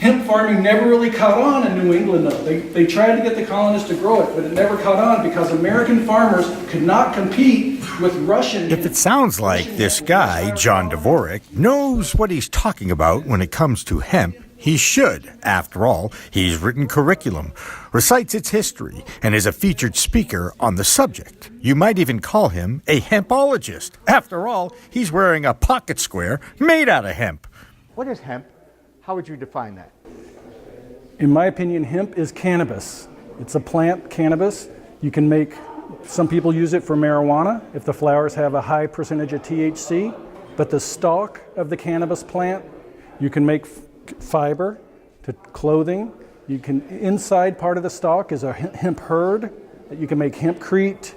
Hemp farming never really caught on in New England, though. They tried to get the colonists to grow it, but it never caught on because American farmers could not compete with Russian. If it sounds like this guy, John Dvorak, knows what he's talking about when it comes to hemp, he should. After all, he's written curriculum, recites its history, and is a featured speaker on the subject. You might even call him a hempologist. After all, he's wearing a pocket square made out of hemp. What is hemp? How would you define that? In my opinion, hemp is cannabis. It's a plant, cannabis. You can make, some people use it for marijuana if the flowers have a high percentage of THC, but the stalk of the cannabis plant, you can make fiber to clothing. You can, inside part of the stalk is a hemp hurd that you can make hempcrete,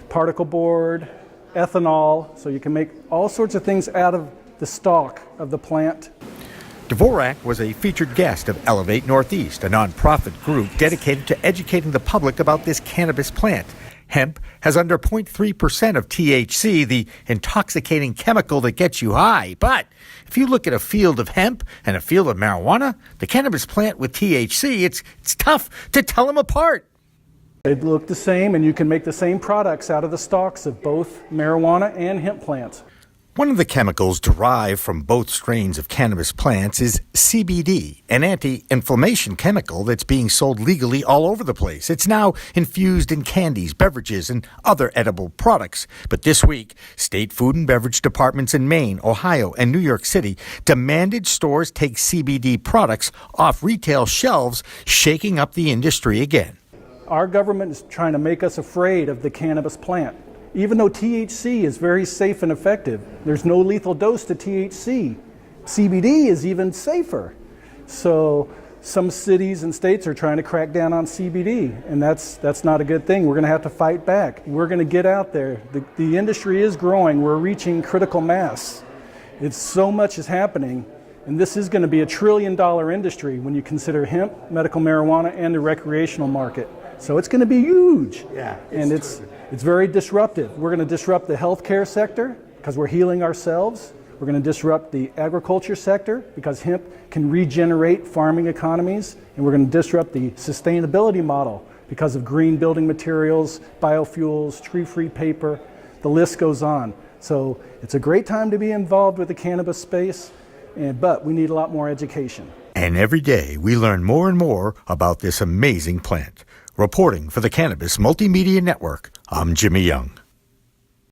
particle board, ethanol, so you can make all sorts of things out of the stalk of the plant. Dvorak was a featured guest of Elevate Northeast, a nonprofit group dedicated to educating the public about this cannabis plant. Hemp has under 0.3% of THC, the intoxicating chemical that gets you high. But if you look at a field of hemp and a field of marijuana, the cannabis plant with THC, it's tough to tell them apart. They look the same, and you can make the same products out of the stalks of both marijuana and hemp plants. One of the chemicals derived from both strains of cannabis plants is CBD, an anti-inflammation chemical that's being sold legally all over the place. It's now infused in candies, beverages, and other edible products. But this week, state food and beverage departments in Maine, Ohio, and New York City demanded stores take CBD products off retail shelves, shaking up the industry again. Our government is trying to make us afraid of the cannabis plant. Even though THC is very safe and effective, there's no lethal dose to THC. CBD is even safer. So some cities and states are trying to crack down on CBD, and that's not a good thing. We're going to have to fight back. We're going to get out there. The industry is growing. We're reaching critical mass. It's so much is happening, and this is going to be $1 trillion industry when you consider hemp, medical marijuana, and the recreational market. So it's going to be huge. Yeah, and it's very disruptive. We're going to disrupt the healthcare sector because we're healing ourselves. We're going to disrupt the agriculture sector because hemp can regenerate farming economies. And we're going to disrupt the sustainability model because of green building materials, biofuels, tree-free paper. The list goes on. So it's a great time to be involved with the cannabis space, but we need a lot more education. And every day we learn more and more about this amazing plant. Reporting for the Cannabis Multimedia Network, I'm Jimmy Young.